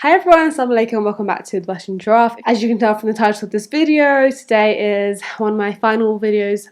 Hi everyone, assalamu alaikum, welcome back to the Blushing Giraffe. As you can tell from the title of this video, today is one of my final videos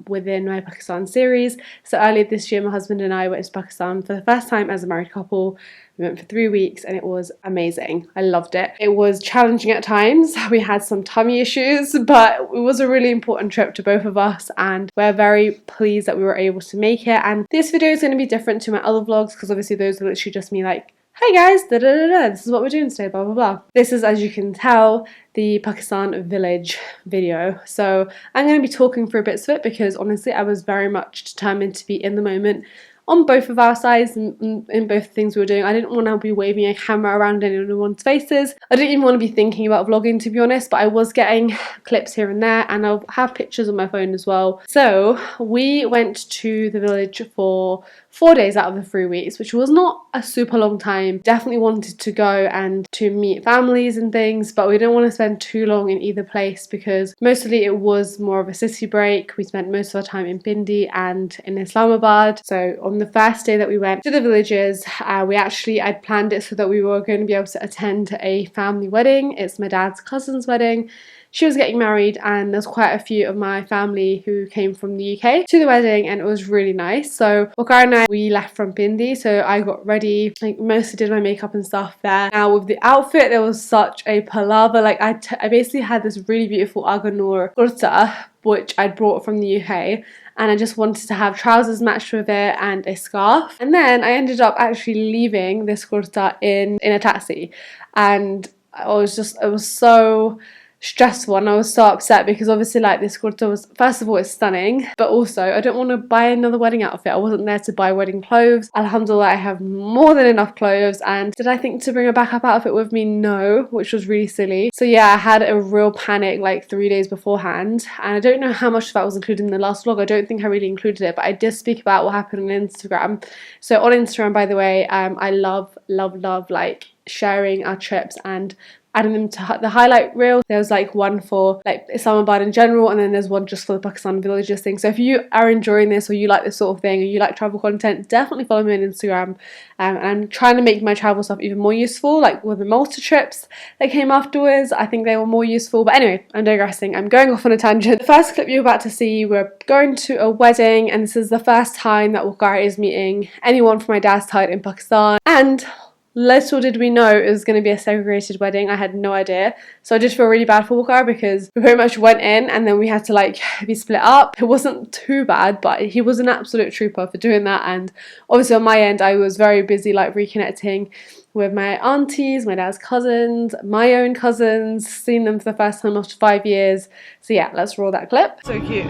within my Pakistan series. So earlier this year my husband and I went to Pakistan for the first time as a married couple. We went for 3 weeks and it was amazing. I loved it. It was challenging at times. We had some tummy issues, but it was a really important trip to both of us and we're very pleased that we were able to make it. And this video is going to be different to my other vlogs because obviously those are literally just me like, hi guys, da da da da, this is what we're doing today, blah blah blah. This is, as you can tell, the Pakistan village video. So I'm going to be talking through bits of it because honestly I was very much determined to be in the moment on both of our sides and in both things we were doing. I didn't want to be waving a camera around anyone's faces. I didn't even want to be thinking about vlogging, to be honest, but I was getting clips here and there and I'll have pictures on my phone as well. So we went to the village for 4 days out of the 3 weeks, which was not a super long time. Definitely wanted to go and to meet families and things, but we didn't want to spend too long in either place because mostly it was more of a city break. We spent most of our time in Pindi and in Islamabad. So on the first day that we went to the villages, I'd planned it so that we were going to be able to attend a family wedding. It's my dad's cousin's wedding. She was getting married and there's quite a few of my family who came from the UK to the wedding and it was really nice. So Iqra and I, we left from Pindi, so I got ready, like mostly did my makeup and stuff there. Now with the outfit there was such a palaver. Like I basically had this really beautiful Aganur kurta which I'd brought from the UK and I just wanted to have trousers matched with it and a scarf. And then I ended up actually leaving this kurta in a taxi and it was so stressful and I was so upset because obviously like this kurta was, first of all, it's stunning, but also I don't want to buy another wedding outfit. I wasn't there to buy wedding clothes. Alhamdulillah, I have more than enough clothes. And did I think to bring a backup outfit with me? No, which was really silly. So yeah, I had a real panic like 3 days beforehand and I don't know how much of that was included in the last vlog. I don't think I really included it, but I did speak about what happened on Instagram. So on Instagram, by the way, I love like sharing our trips and adding them to the highlight reel. There was like one for like Islamabad in general and then there's one just for the Pakistan villages thing. So if you are enjoying this or you like this sort of thing or you like travel content, definitely follow me on Instagram. And I'm trying to make my travel stuff even more useful, like with the Malta trips that came afterwards. I think they were more useful, but anyway, I'm digressing. I'm going off on a tangent. The first clip you're about to see, we're going to a wedding and this is the first time that Iqra is meeting anyone from my dad's side in Pakistan. And little did we know it was going to be a segregated wedding. I had no idea. So I just feel really bad for Iqra because we pretty much went in and then we had to like be split up. It wasn't too bad, but he was an absolute trooper for doing that. And obviously on my end, I was very busy like reconnecting with my aunties, my dad's cousins, my own cousins, seeing them for the first time after 5 years. So yeah, let's roll that clip. So cute.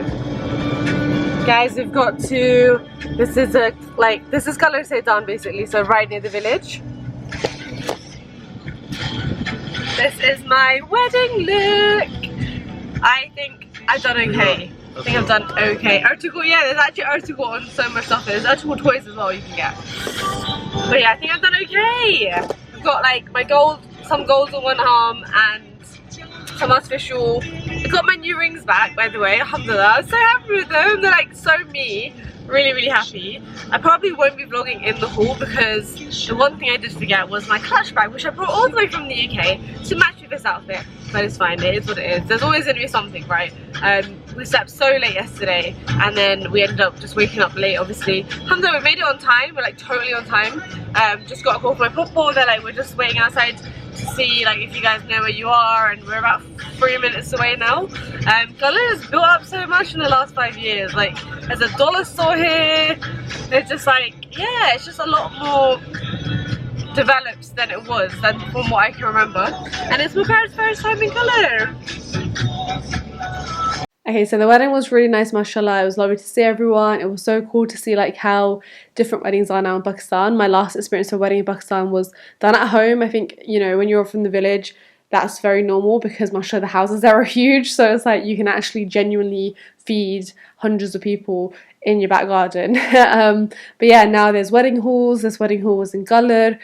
Guys, we've got to, this is Color Saitan basically, so right near the village. This is my wedding look. I think I've done okay. I think I've done okay. Ertugrul, yeah, there's actually Ertugrul on so much stuff. There's Ertugrul toys as well you can get. But yeah, I think I've done okay. I've got like some golds on one arm and some artificial. I got my new rings back, by the way, alhamdulillah. I'm so happy with them. They're like so me. Really happy. I probably won't be vlogging in the haul because the one thing I did forget was my clutch bag, which I brought all the way from the UK to match with this outfit. But it's fine, it is what it is. There's always going to be something, right? We slept so late yesterday and then we ended up just waking up late, obviously. Alhamdulillah, we made it on time. We're like totally on time. Just got a call from my football. They're like, we're just waiting outside to see like if you guys know where you are, and we're about 3 minutes away now. Color has built up so much in the last 5 years. Like there's a dollar store here. It's just like, yeah, it's just a lot more developed than it was from what I can remember. And it's my parents' first time in Color. Okay, so the wedding was really nice, mashallah. It was lovely to see everyone. It was so cool to see like how different weddings are now in Pakistan. My last experience of a wedding in Pakistan was done at home. I think, you know, when you're from the village, that's very normal because mashallah the houses there are huge, so it's like you can actually genuinely feed hundreds of people in your back garden. But yeah, now there's wedding halls. This wedding hall was in Galler,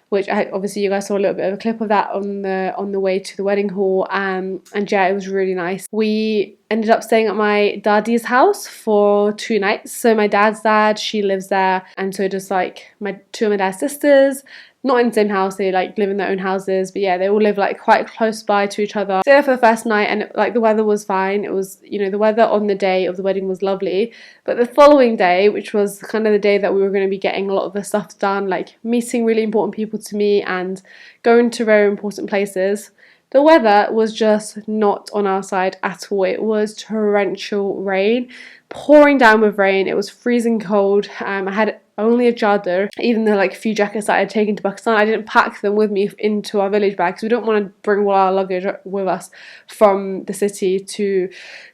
which obviously you guys saw a little bit of a clip of that on the way to the wedding hall, and yeah, it was really nice. We ended up staying at my daddy's house for 2 nights. So my dad's dad, she lives there, and so just like two of my dad's sisters, not in the same house, they like live in their own houses, but yeah, they all live like quite close by to each other. Stayed there for the first night, and like the weather was fine. It was, you know, the weather on the day of the wedding was lovely, but the following day, which was kind of the day that we were going to be getting a lot of the stuff done, like meeting really important people to me and going to very important places, the weather was just not on our side at all. It was torrential rain, pouring down with rain. It was freezing cold. I had only a chadar, even though like a few jackets that I had taken to Pakistan, I didn't pack them with me into our village bag because we don't want to bring all our luggage with us from the city to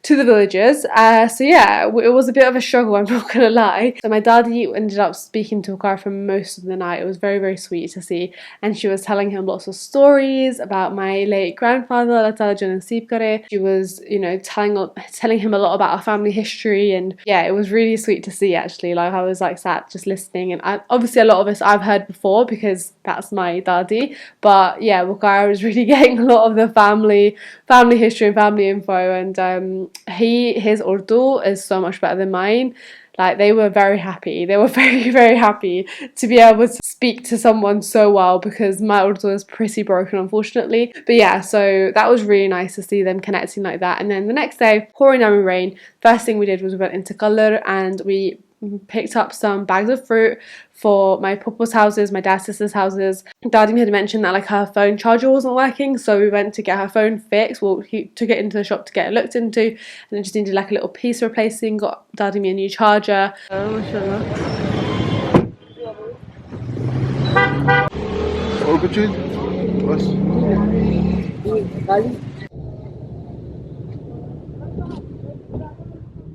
the villages. So yeah, it was a bit of a struggle, I'm not gonna lie. So my daddy ended up speaking to Iqra for most of the night. It was very, very sweet to see, and she was telling him lots of stories about my late grandfather, Allah Ta'ala Jannah Nasib Kare. She was, you know, telling him a lot about our family history, and yeah, it was really sweet to see actually. Like I was like sat just listening, and obviously a lot of this I've heard before because that's my daddy, but yeah, Iqra was really getting a lot of the family history and family info, and his Urdu is so much better than mine. Like they were very happy. They were very, very happy to be able to speak to someone so well because my Urdu is pretty broken, unfortunately. But yeah, so that was really nice to see them connecting like that. And then the next day, pouring down with rain, first thing we did was we went into colour and we picked up some bags of fruit for my papa's houses, my dad's sister's houses. Daddy had mentioned that like her phone charger wasn't working, so we went to get her phone fixed. Well, he took it into the shop to get it looked into, and then just needed like a little piece replacing. Got Daddy me a new charger.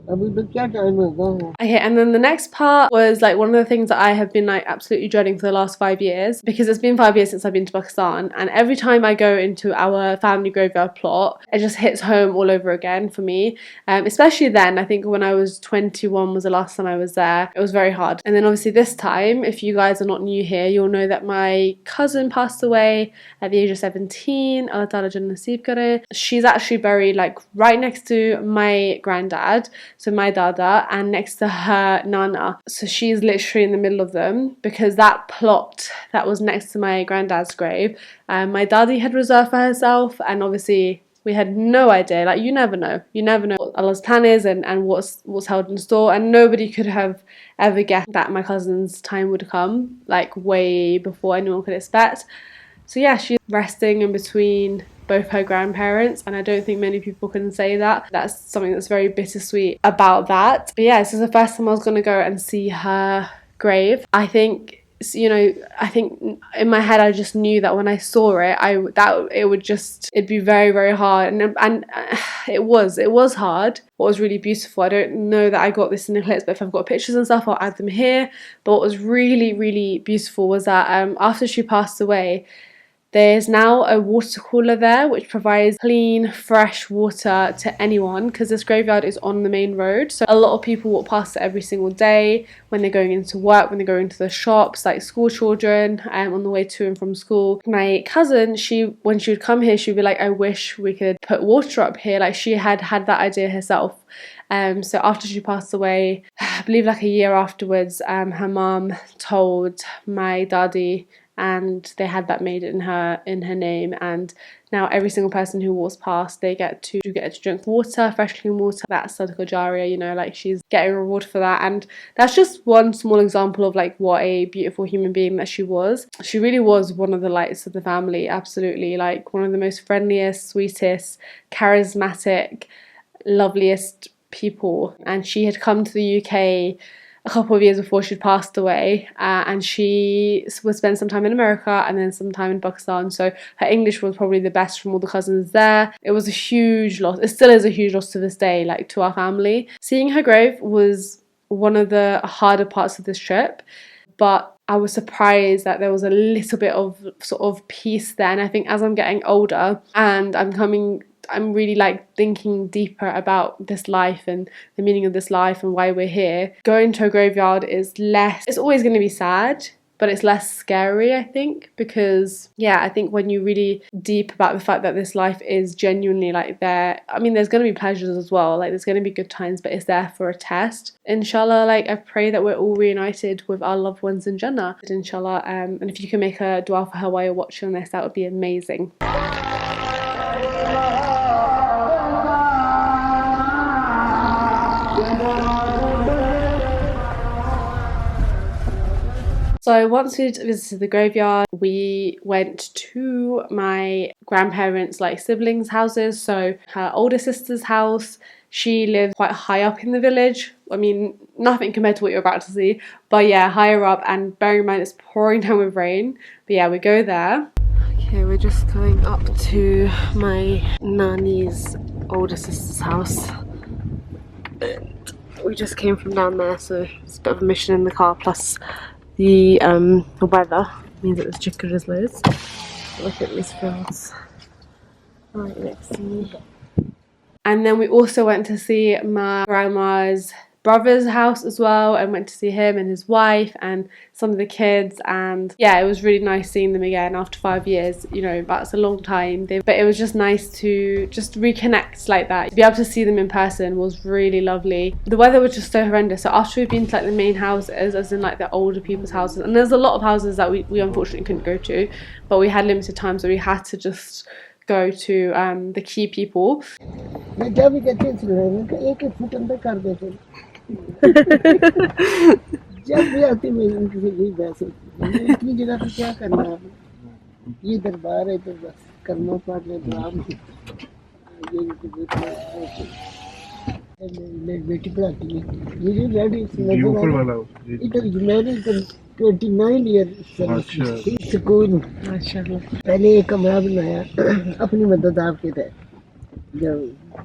Okay, and then the next part was like one of the things that I have been like absolutely dreading for the last 5 years, because it's been 5 years since I've been to Pakistan, and every time I go into our family graveyard plot, it just hits home all over again for me. Especially then, I think when I was 21 was the last time I was there. It was very hard. And then obviously this time, if you guys are not new here, you'll know that my cousin passed away at the age of 17. Allah Ta'ala Jannah Nasib Kare. She's actually buried like right next to my granddad, so my dada, and next to her nana. So she's literally in the middle of them, because that plot that was next to my granddad's grave, my daddy had reserved for herself, and obviously we had no idea. Like you never know what Allah's plan is and what's held in store, and nobody could have ever guessed that my cousin's time would come, like way before anyone could expect. So yeah, she's resting in between both her grandparents, and I don't think many people can say that. That's something that's very bittersweet about that. But yeah, this is the first time I was going to go and see her grave. I think, you know, I think in my head I just knew that when I saw it, it'd be very, very hard, and it was hard. What was really beautiful, I don't know that I got this in the clips, but if I've got pictures and stuff, I'll add them here. But what was really, really beautiful was that after she passed away, there's now a water cooler there which provides clean, fresh water to anyone, because this graveyard is on the main road. So a lot of people walk past it every single day when they're going into work, when they're going to the shops, like school children, on the way to and from school. My cousin, when she would come here, she'd be like, I wish we could put water up here. Like she had that idea herself. So after she passed away, I believe like a year afterwards, her mom told my daddy, and they had that made in her name, and now every single person who walks past, they get to drink water, fresh clean water. That's Sadaqah Jariyah, you know, like she's getting a reward for that. And that's just one small example of like what a beautiful human being that she was. She really was one of the lights of the family, absolutely, like one of the most friendliest, sweetest, charismatic, loveliest people. And she had come to the UK a couple of years before she'd passed away, and she would spend some time in America and then some time in Pakistan, so her English was probably the best from all the cousins there. It was a huge loss. It still is a huge loss to this day, like to our family. Seeing her grave was one of the harder parts of this trip, but I was surprised that there was a little bit of sort of peace there. And I think as I'm getting older and I'm really like thinking deeper about this life and the meaning of this life and why we're here, going to a graveyard is less, it's always going to be sad, but it's less scary, I think, because yeah, I think when you're really deep about the fact that this life is genuinely like there, I mean, there's going to be pleasures as well, like there's going to be good times, but it's there for a test. Inshallah, like I pray that we're all reunited with our loved ones in Jannah, inshallah. And if you can make a dua for her while you're watching this, that would be amazing. So once we'd visited the graveyard, we went to my grandparents' like siblings' houses. So her older sister's house, she lives quite high up in the village. I mean, nothing compared to what you're about to see, but yeah, higher up, and bearing in mind it's pouring down with rain. But yeah, we go there. Okay, we're just going up to my nanny's older sister's house. We just came from down there, so it's a bit of a mission in the car, plus the weather means that there's chickadees loads. Look at these fields right next to me. And then we also went to see my grandma's brother's house as well, and went to see him and his wife and some of the kids, and yeah, it was really nice seeing them again after 5 years. You know, that's a long time, but it was just nice to just reconnect like that. To be able to see them in person was really lovely. The weather was just so horrendous, so after we've been to like the main houses, as in like the older people's houses, and there's a lot of houses that we unfortunately couldn't go to, but we had limited time, so we had to just go to the key people. जब भी आती मैं इनसे यही बहस होती है, इतनी जगह पे क्या करना है, ये दरबार है तो बस करना पड़ रहा है। ये बेटी पढ़ाती है, ये जो डैडी इधर मैंने 29 ईयर स्कूल पहले एक कमरा बनाया अपनी मदद आपके तहत, जब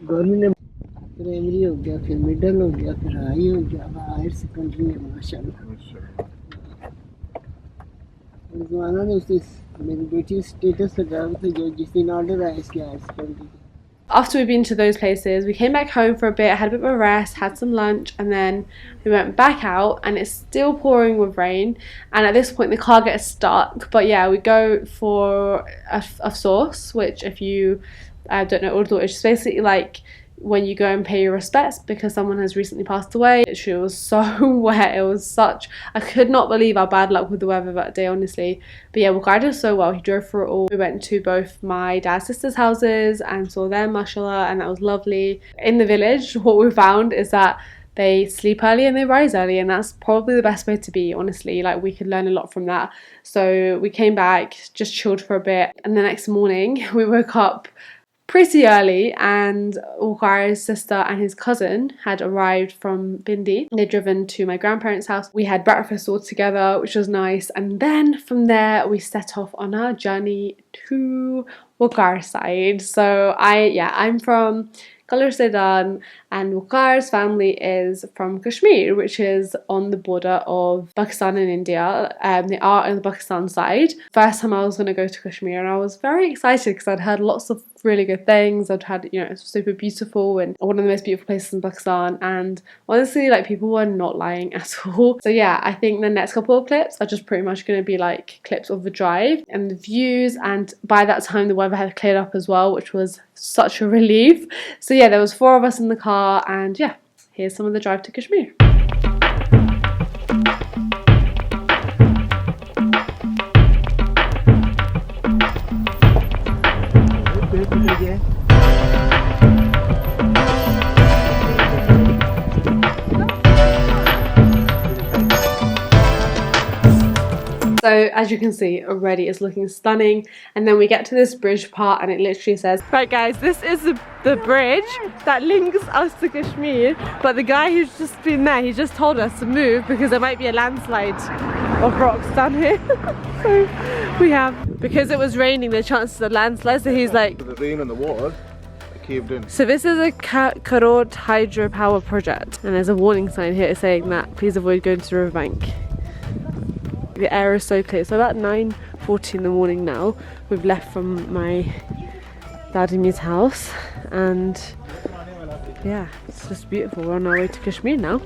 गवर्नमेंट ने प्राइमरी हो गया, फिर मिडिल हो गया, फिर हाई हो गया, हायर सेकेंडरी है माशाल्लाह। ज़माना ने उसे मेरी बेटी स्टेटस लगाया था जो जिस दिन ऑर्डर आया इसके higher secondary. After we'd been to those places, we came back home for a bit, had a bit of a rest, had some lunch, and then we went back out, and it's still pouring with rain, and at this point the car gets stuck. But yeah, we go for a sauce, which if you don't know Urdu, it's just basically like when you go and pay your respects because someone has recently passed away. It was so wet, it was such, I could not believe our bad luck with the weather that day, honestly. But yeah, Bukhari did so well, he drove through it all. We went to both my dad's sister's houses and saw them, mashallah, and that was lovely. In the village, what we found is that they sleep early and they rise early, and that's probably the best way to be, honestly. Like, we could learn a lot from that. So we came back, just chilled for a bit, and the next morning we woke up pretty early, and Uqar's sister and his cousin had arrived from Bindi. They'd driven to my grandparents' house. We had breakfast all together, which was nice, and then from there we set off on our journey to Uqar's side. So I'm from Color Sedan, and Waqar's family is from Kashmir, which is on the border of Pakistan and India. They are on the Pakistan side. First time I was going to go to Kashmir, and I was very excited because I'd heard lots of really good things. I'd had, you know, it's super beautiful and one of the most beautiful places in Pakistan, and honestly, like, people were not lying at all. So yeah, I think the next couple of clips are just pretty much going to be like clips of the drive and the views, and by that time the weather had cleared up as well, which was such a relief. So yeah, there was 4 of us in the car, and yeah, here's some of the drive to Kashmir. So as you can see, already it's looking stunning, and then we get to this bridge part and it literally says, right guys, this is the bridge that links us to Kashmir, but the guy who's just been there, he just told us to move because there might be a landslide of rocks down here. So we have, because it was raining, the chances of landslide, so he's like, the rain and the water caved in. So this is a Karod hydropower project, and there's a warning sign here saying that please avoid going to the riverbank. The air is so clear. So about 9:40 in the morning now, we've left from my Dadimi's house, and Yeah, it's just beautiful. We're on our way to Kashmir now,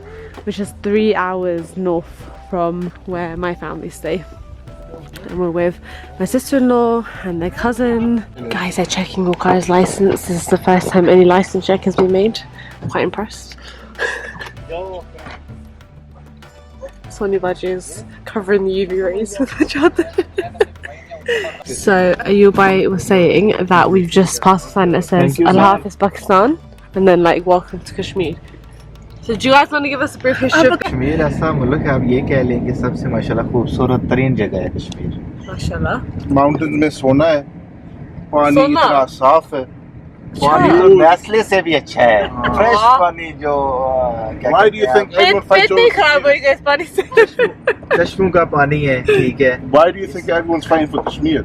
which is 3 hours north from where my family stay. And we're with my sister-in-law and their cousin. Guys, they're checking Waqar's license. This is the first time any license check has been made. I'm quite impressed. Sonia Baji is covering the UV rays with the chadar. So Ayubai was saying that we've just passed a sign that says Allah Hafiz Pakistan and then like welcome to Kashmir. So do you guys want to give us a brief history of Kashmir ऐसा मुल्क है, आप ये कह लेंगे सबसे माशाल्लाह खूबसूरत तरीन जगह है कश्मीर। माशाल्लाह Mountains में सोना है, पानी सोना? इतना साफ है, पानी तो नेस्ले से भी अच्छा है, फ्रेश पानी जो Why do you think everyone finds नहीं खराब होएगा इस पानी से? चश्मों का पानी है, ठीक है। Why do you think everyone's fighting for Kashmir?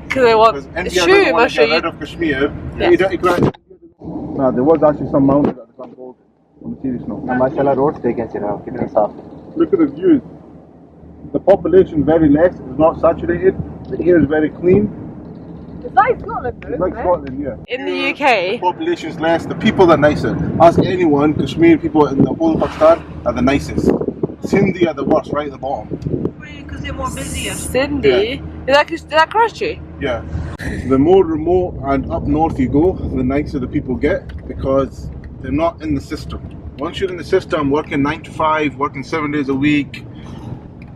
Because they want India shoe, doesn't want I'll to show get rid you. of Kashmir. Yes. No, there was actually some mountains that have gone gold. On a serious note. माशाल्लाह road देखें जरा कितने साफ है। Look at the views. The population very less, it's not saturated. The air is very clean. It's like Scotland, It's like Scotland, yeah. In the The UK, population is less. The people are nicer. Ask anyone, Kashmir people in the whole of Pakistan are the nicest. Sindhi are the worst, right at the bottom. Because they're more busier. Cindy, is that Karachi? Yeah. The more remote and up north you go, the nicer the people get because they're not in the system. Once you're in the system, working 9 to 5, working 7 days a week,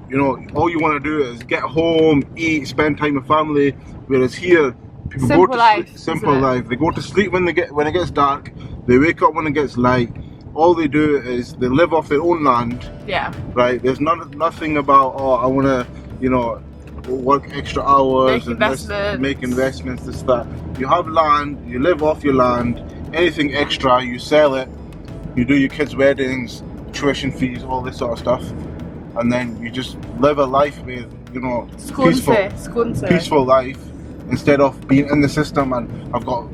you know, all you want to do is get home, eat, spend time with family. Whereas here, people Simple go to life, sleep. Simple isn't it? life. They go to sleep when it gets dark. They wake up when it gets light. All they do is they live off their own land. Yeah. Right? There's nothing about, oh, I want to, you know, work extra hours Make and this, investments. make investments, this, that. You have land, you live off your land. Anything extra, you sell it. You do your kids' weddings, tuition fees, all this sort of stuff, and then you just live a life with, you know, peaceful life instead of being in the system and I've got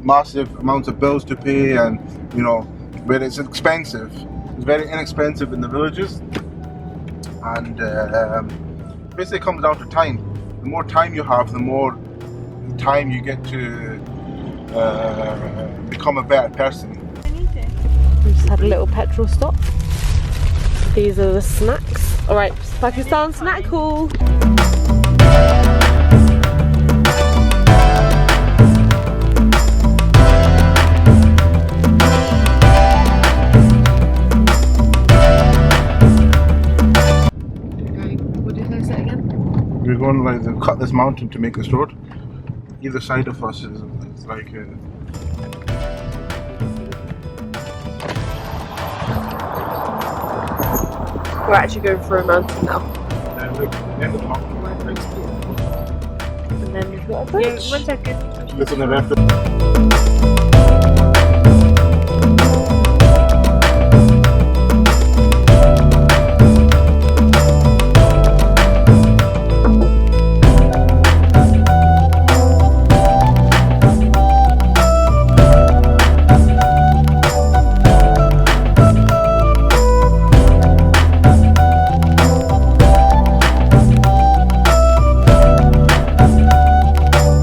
massive amounts of bills to pay and, you know, where it's expensive. It's very inexpensive in the villages, and basically it comes down to time. The more time you have, the more time you get to become a better person. We just had a little petrol stop. These are the snacks. Alright, Pakistan snack haul. What did I say again? We're going to like cut this mountain to make this road. Either side of us is like We're actually going through a mountain now. and And then we've got a bridge. One second. listen to that.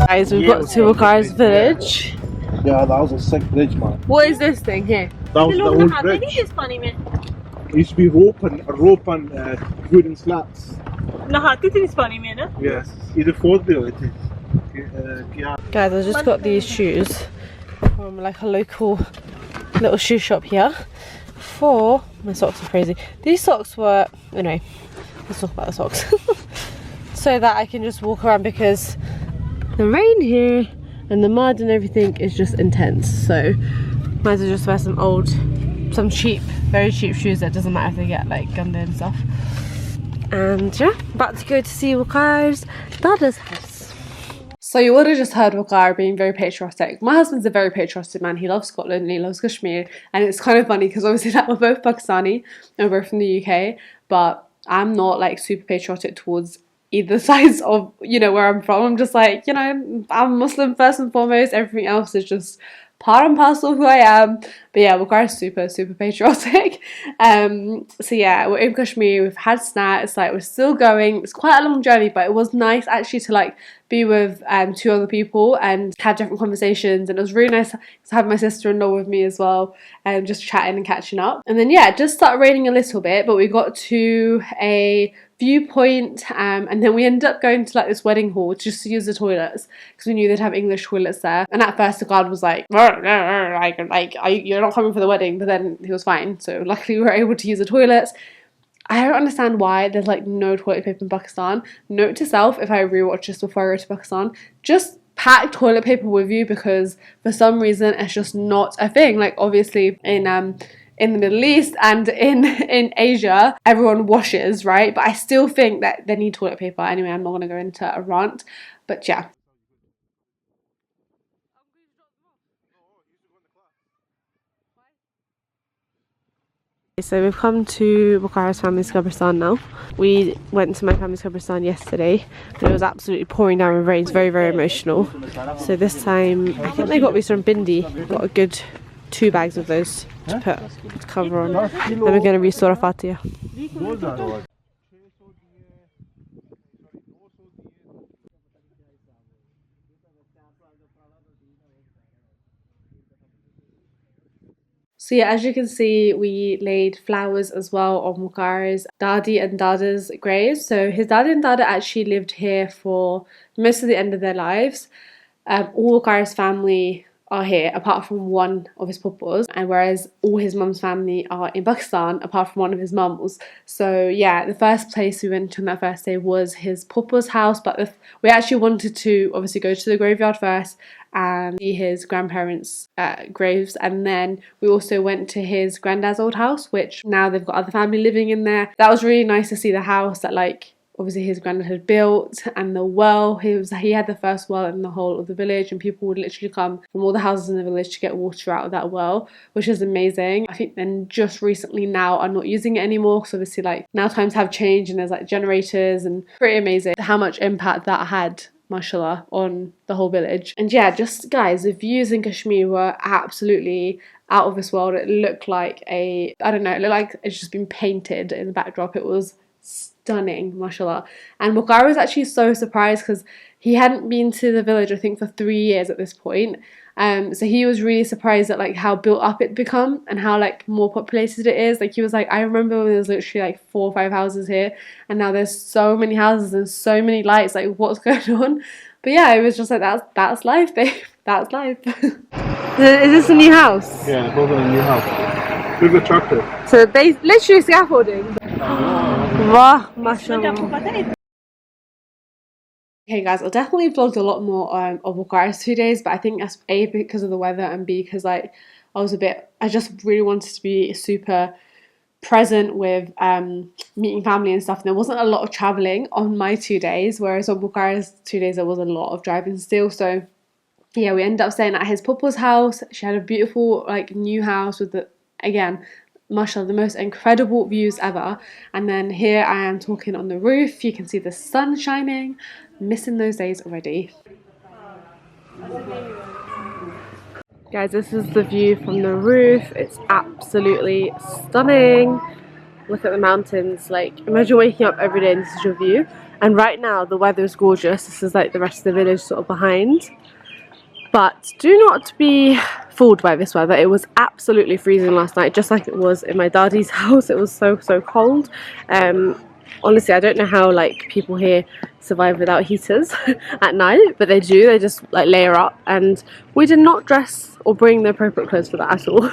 Guys, we've got to Waqar's village. Yeah, that was a sick bridge, man. What is this thing here? That was the old bridge. It used to be rope and wooden slats. नहाते थे इस पानी में ना? Yes. Either fourth wheel it is. Guys, I just got these shoes from like a local little shoe shop here. My socks are crazy. These socks were, anyway, let's talk about the socks. So that I can just walk around because the rain here and the mud and everything is just intense. So might as well just wear some cheap, very cheap shoes that doesn't matter if they get like gummed in and stuff. And yeah, about to go to see Waqar's dada's house. So you would have just heard Waqar being very patriotic. My husband's a very patriotic man. He loves Scotland and he loves Kashmir. And it's kind of funny because obviously that we're both Pakistani and we're both from the UK. But I'm not like super patriotic towards either sides of, you know, where I'm from. I'm just like, you know, I'm Muslim first and foremost. Everything else is just part and parcel of who I am. But yeah, Bukhara is super patriotic. So yeah, we're in Kashmir, we've had snacks, like we're still going. It's quite a long journey, but it was nice actually to like be with 2 other people and have different conversations, and it was really nice to have my sister-in-law with me as well, and just chatting and catching up. And then yeah, it just started raining a little bit, but we got to a viewpoint, and then we ended up going to like this wedding hall just to use the toilets because we knew they'd have English toilets there. And at first the guard was like you're not coming for the wedding, but then he was fine, so luckily we were able to use the toilets. I don't understand why there's like no toilet paper in Pakistan. Note to self, if I rewatch this before I go to Pakistan, just pack toilet paper with you, because for some reason it's just not a thing. Like obviously in the Middle East and in Asia, everyone washes, right? But I still think that they need toilet paper. Anyway, I'm not going to go into a rant, but yeah. So we've come to Bukhara's family's Qabristan now. We went to my family's Qabristan yesterday, but it was absolutely pouring down with rain. It's very emotional. So this time, I think they got me some bindi. Got a good 2 bags of those to put cover on. Then we're going to read Surah Fatiha. So yeah, as you can see, we laid flowers as well on Bukhara's Dadi and Dada's graves. So his Dadi and Dada actually lived here for most of the end of their lives. All Bukhara's family are here apart from one of his papas, and whereas all his mum's family are in Pakistan apart from one of his mums. So yeah, the first place we went to on that first day was his papa's house, but we actually wanted to obviously go to the graveyard first and see his grandparents' graves, and then we also went to his granddad's old house, which now they've got other family living in there. That was really nice to see the house that like obviously his granddad had built, and the well. He had the first well in the whole of the village, and people would literally come from all the houses in the village to get water out of that well, which is amazing. I think then just recently now are not using it anymore, because obviously like now times have changed and there's like generators, and pretty amazing how much impact that had, mashallah, on the whole village. And yeah, just guys, the views in Kashmir were absolutely out of this world. It looked like it looked like it's just been painted in the backdrop. It was stunning, mashallah. And Bukhara was actually so surprised because he hadn't been to the village I think for 3 years at this point. So he was really surprised at like how built up it'd become and how like more populated it is. Like he was like, I remember when there was literally like 4 or 5 houses here, and now there's so many houses and so many lights. Like what's going on? But yeah, it was just like that's life, babe. That's life. Is this a new house? Yeah, they're building a new house. Look at the tractor. So they literally scaffolding. Wow, mashallah. Okay guys, I definitely vlogged a lot more of Bukhara's 2 days, but I think that's A, because of the weather, and B, because like I just really wanted to be super present with meeting family and stuff, and there wasn't a lot of travelling on my 2 days, whereas on Bukhara's 2 days there was a lot of driving still. So yeah, we ended up staying at his papa's house. She had a beautiful like new house with again, mashallah, the most incredible views ever. And then here I am talking on the roof. You can see the sun shining. Missing those days already. Guys, this is the view from the roof. It's absolutely stunning. Look at the mountains. Like imagine waking up every day and this is your view. And right now the weather is gorgeous. This is like the rest of the village sort of behind. But do not be fooled by this weather. It was absolutely freezing last night, just like it was in my daddy's house. It was so cold. Honestly, I don't know how like people here survive without heaters at night, but they do. They just like layer up, and we did not dress or bring the appropriate clothes for that at all.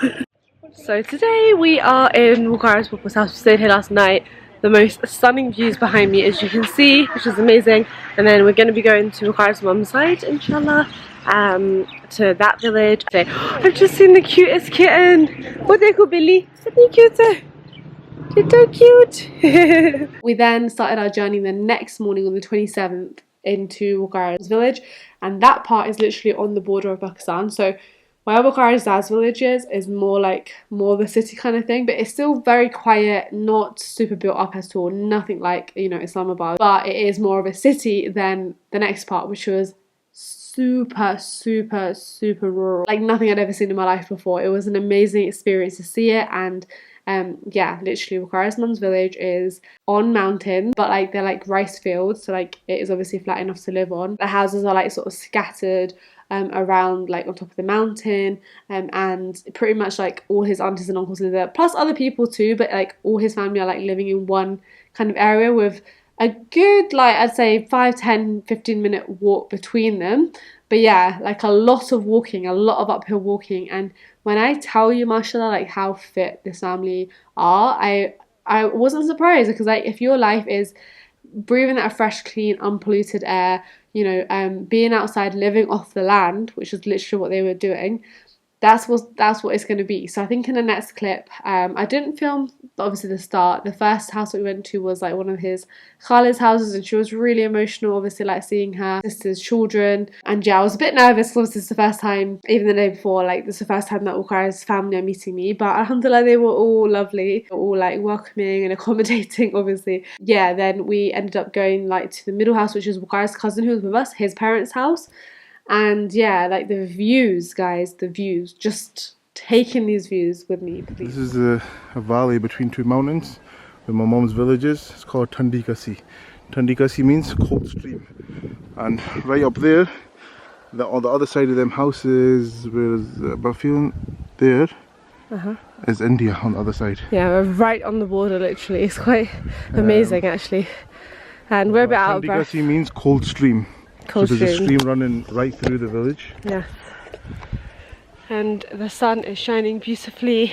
So today we are in Bukhara's papa's house. We stayed here last night. The most stunning views behind me, as you can see, which is amazing. And then we're going to be going to Bukhara's mum's side, inshallah, to that village. I've just seen the cutest kitten. What they call Billy? So cute. She's so cute. We then started our journey the next morning on the 27th into Bukhara's village, and that part is literally on the border of Pakistan. So where Bukhara's dad's village is more the city kind of thing, but it's still very quiet, not super built up at all, nothing like, you know, Islamabad, but it is more of a city than the next part, which was super, super, super rural. Like nothing I'd ever seen in my life before. It was an amazing experience to see it. And yeah, literally Bukhara's mum's village is on mountains, but like they're like rice fields, so like it is obviously flat enough to live on. The houses are like sort of scattered around like on top of the mountain, and pretty much like all his aunties and uncles live there, plus other people too, but like all his family are like living in one kind of area with a good, like I'd say 5, 10, 15-minute walk between them. But yeah, like a lot of walking, a lot of uphill walking. And when I tell you, mashallah, like how fit this family are, I wasn't surprised, because like if your life is breathing that fresh, clean, unpolluted air, you know, being outside, living off the land, which is literally what they were doing, that's what it's going to be. So I think in the next clip, I didn't film obviously the start. The first house that we went to was like one of his Khalid's houses, and she was really emotional, obviously, like seeing her sister's children. And yeah, I was a bit nervous because this is the first time, even the day before, like this is the first time that Uqra's family are meeting me. But alhamdulillah, they were all lovely, all like welcoming and accommodating, obviously. Yeah, then we ended up going like to the middle house, which is Uqra's cousin who was with us, his parents' house. And yeah, like the views, guys, the views, just taking these views with me, please. This is a valley between two mountains where my mom's village is. It's called Thandikasi. Thandikasi means cold stream. And right up there, on the other side of them houses, where is Bafiun there, is India on the other side. Yeah, we're right on the border, literally. It's quite amazing, actually. And we're a bit out of breath. Thandikasi means cold stream. Cold so there's stream. a stream running right through the village. Yeah. And the sun is shining beautifully.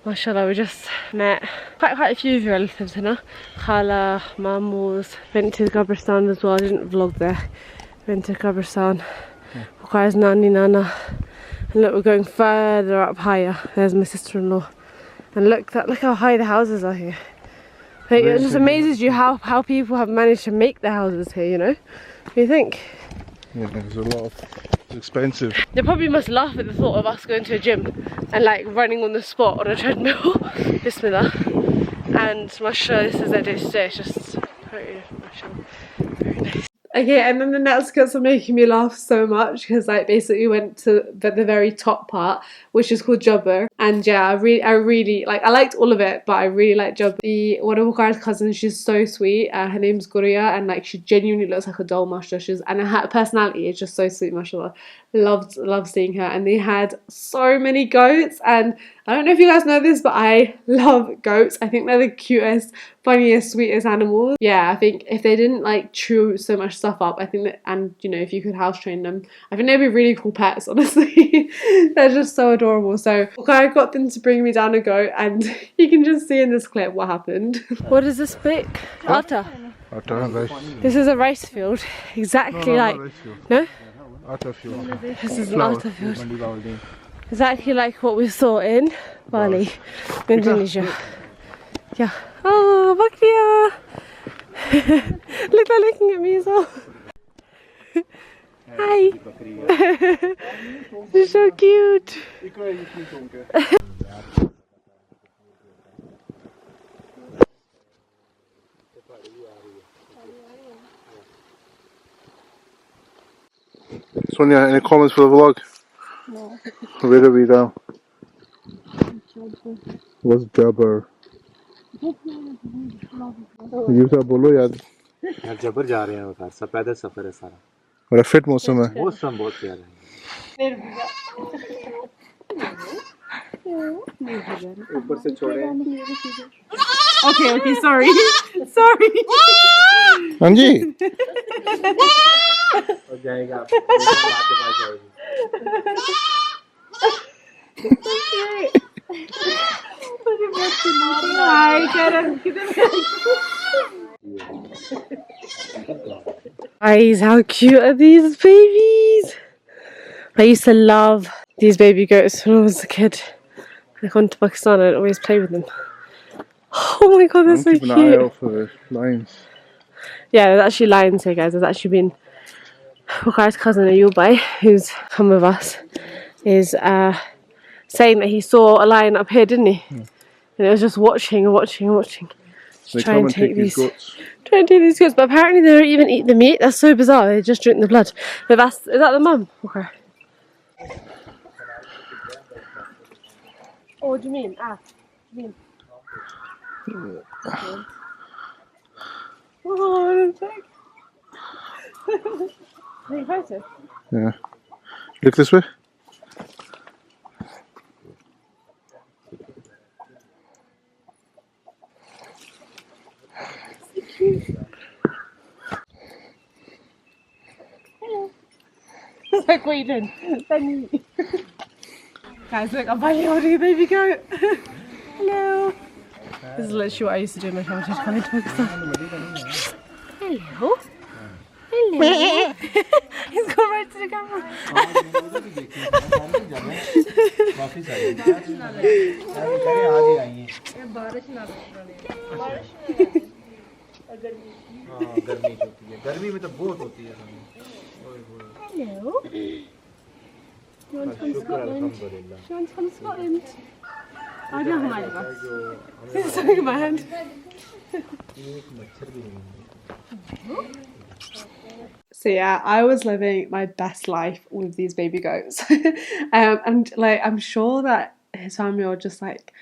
MashaAllah, we just met quite a few of your relatives, you know. Khala, Mamus, went to Qabristan as well. I didn't vlog there. Went to Qabristan. Bukhara's Nani, Nana. And look, we're going further up higher. There's my sister-in-law. And look how high the houses are here. Like, it just amazes you how people have managed to make their houses here, you know. What do you think? Yeah, there's a lot of, it's expensive. They probably must laugh at the thought of us going to a gym and like running on the spot on a treadmill. Bismillah. And mashallah, this is their day to day. It's just very different, mashallah. Very nice. Okay, and then the next cuts are making me laugh so much because like basically we went to the very top part, which is called Jabbar. And yeah, I really like, I liked all of it, but I really like Jabbar. One of Bukhara's cousins, she's so sweet. Her name's Guria, and like she genuinely looks like a doll, mashallah. And her personality is just so sweet, mashallah. Loved seeing her. And they had so many goats, and I don't know if you guys know this, but I love goats. I think they're the cutest, funniest, sweetest animals. Yeah, I think if they didn't like chew so much stuff up, I think that, and you know, if you could house train them, I think they'd be really cool pets, honestly. They're just so adorable. So I got them to bring me down a goat, and you can just see in this clip what happened. What is this bit? Atta. This is a rice field. Exactly no? Atta field. This is an atta field. Exactly like what we saw in Bali, Indonesia. Yeah. Oh, Bakria! Look, they're looking at me as well. Hi! You're so cute! Sonia, any comments for the vlog? No. Where are we now? What's Jabbar? You क्या बोलो यार? यार जबर जा रहे हैं वो car सब पैदल सफर है सारा बड़ा फिट मौसम है मौसम बहुत प्यारा है ऊपर से छोड़े Okay, sorry. हाँ जी हो जाएगा आपके पास जाएगी Guys, how cute are these babies? I used to love these baby goats when I was a kid. Like on to Pakistan, I'd always play with them. Oh my god, they're so cute. Keep an eye out for the lions. Yeah, there's actually lions here, guys. There's actually been Bukhara's cousin Ayubai, who's come with us, is saying that he saw a lion up here, didn't he? And it was just watching. It's They try come and and take these guts. Try and take these guts, but apparently they don't even eat the meat. That's so bizarre. They just drink the blood. But is that the mum? Okay. Oh, what do you mean? What do you mean? Oh, it's like... photo? Yeah. Look this way. It's like, what are you doing? Guys, look, I'm finally holding a baby goat. Hello. This is literally what I used to do in my childhood coming to Pakistan. Hello. Hello. He's gone right to the camera. गर्मी में तो बहुत होती है Hello. You want to come to Scotland? Do you want to come to Scotland? I don't have my bus. There's something in my hand. So yeah, I was living my best life with these baby goats. And like, I'm sure that his family are just like,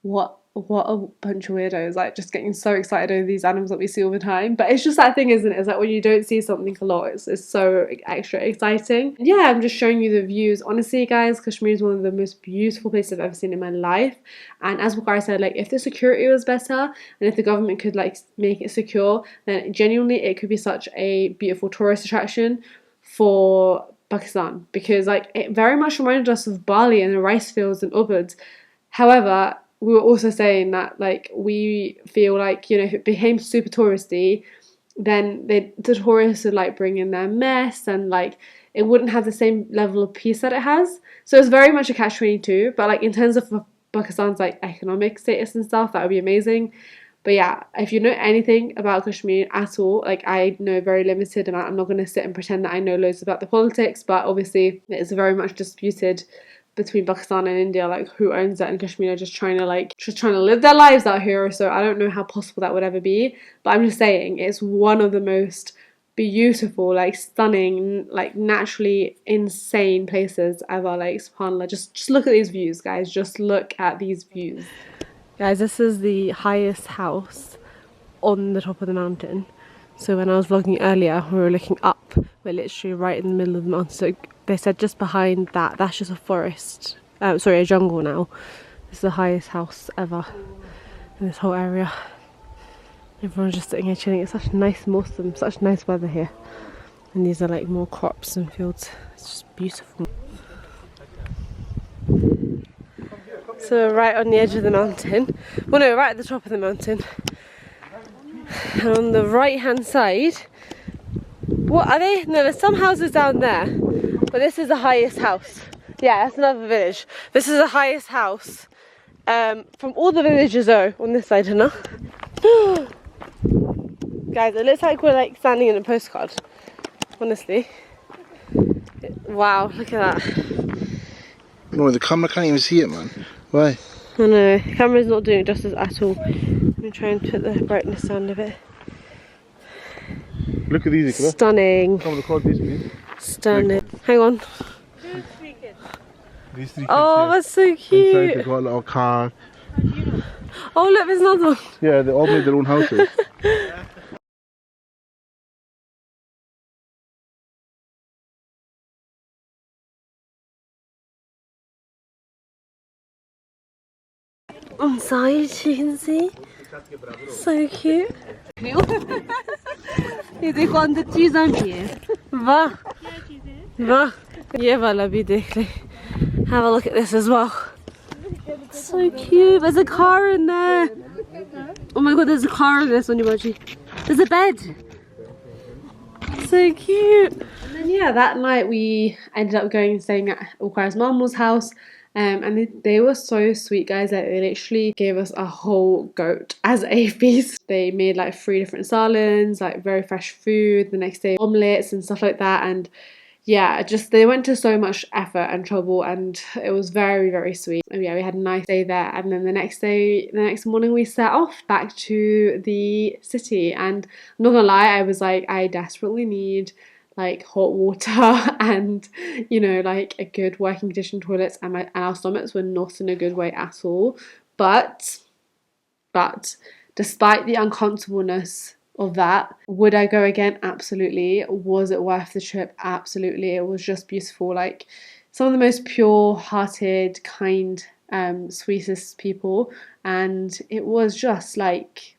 what a bunch of weirdos, like just getting so excited over these animals that we see all the time. But it's just that thing, isn't it? It's like when you don't see something a lot, it's so extra exciting. And yeah, I'm just showing you the views. Honestly, guys, Kashmir is one of the most beautiful places I've ever seen in my life. And as Iqra said, like if the security was better and if the government could like make it secure, then genuinely it could be such a beautiful tourist attraction for Pakistan, because like it very much reminded us of Bali and the rice fields and ubuds. However, we were also saying that like we feel like, you know, if it became super touristy, then the tourists would like bring in their mess and like it wouldn't have the same level of peace that it has. So it's very much a catch-22, but like in terms of Pakistan's like economic status and stuff, that would be amazing. But yeah, if you know anything about Kashmir at all, like I know very limited amount. I'm not going to sit and pretend that I know loads about the politics, but obviously it's very much disputed between Pakistan and India, like who owns it, and Kashmir are just trying to live their lives out here. So I don't know how possible that would ever be, but I'm just saying it's one of the most beautiful, like stunning, like naturally insane places ever. Like subhanallah, just look at these views, guys. Just look at these views, guys. This is the highest house on the top of the mountain. So when I was vlogging earlier, we were looking up. We're literally right in the middle of the mountain. So they said just behind that, that's just a forest. Sorry, a jungle now. This is the highest house ever in this whole area. Everyone's just sitting here chilling. It's such nice Muslim, such nice weather here. And these are like more crops and fields. It's just beautiful. So we're right on the edge of the mountain. Well, no, right at the top of the mountain. And on the right hand side, what are they? No, there's some houses down there, but this is the highest house. Yeah, that's another village. This is the highest house from all the villages though on this side, no? Guys, it looks like we're like standing in a postcard, honestly. Wow, look at that. No, the camera can't even see it, man. Why? I know, the camera's not doing it justice at all. I'm going to try and put the brightness down a bit. Look at these, Iqra. Stunning. Come record these, please. Stunning. Hang on. These 3 kids. Oh, here. that's so Inside cute. they got a little car. Oh, look, there's another one. Yeah, they all made their own houses. Inside, you can see. So cute. ये देखो अंदर चीज़ें भी है. वाह. वाह. ये वाला भी देख ले. Have a look at this as well. So cute. There's a car in there. Oh my god, there's a car in this one, Yubaji. There's a bed. So cute. And then yeah, that night we ended up going and staying at Iqra's mum's house. And they were so sweet, guys. Like they literally gave us a whole goat as a feast. They made like 3 different salons, like very fresh food. The next day omelets and stuff like that. And yeah, just they went to so much effort and trouble, and it was very, very sweet. And yeah, we had a nice day there, and then the next morning we set off back to the city. And I'm not gonna lie, I was like, I desperately need like hot water and, you know, like a good working condition toilets, and our stomachs were not in a good way at all. But despite the uncomfortableness of that, would I go again? Absolutely. Was it worth the trip? Absolutely. It was just beautiful. Like, some of the most pure hearted, kind, sweetest people. And it was just like,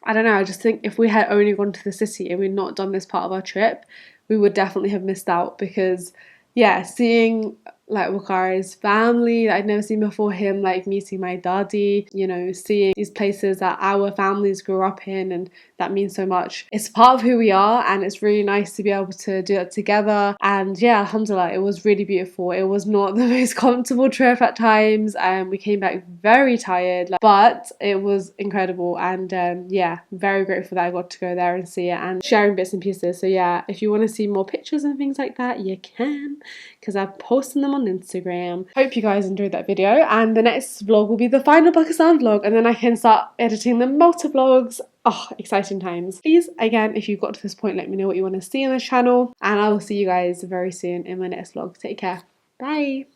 I don't know, I just think if we had only gone to the city and we'd not done this part of our trip, we would definitely have missed out. Because yeah, seeing like Wakari's family that I'd never seen before, him like meeting my daddy, you know, seeing these places that our families grew up in, and that means so much. It's part of who we are, and it's really nice to be able to do that together. And yeah, alhamdulillah, it was really beautiful. It was not the most comfortable trip at times, and we came back very tired, but it was incredible. And yeah, very grateful that I got to go there and see it and sharing bits and pieces. So yeah, if you want to see more pictures and things like that, you can, because I'm posting them on Instagram. Hope you guys enjoyed that video, and the next vlog will be the final Pakistan vlog, and then I can start editing the multi-vlogs. Oh, exciting times. Please, again, if you've got to this point, let me know what you want to see on this channel, and I will see you guys very soon in my next vlog. Take care. Bye.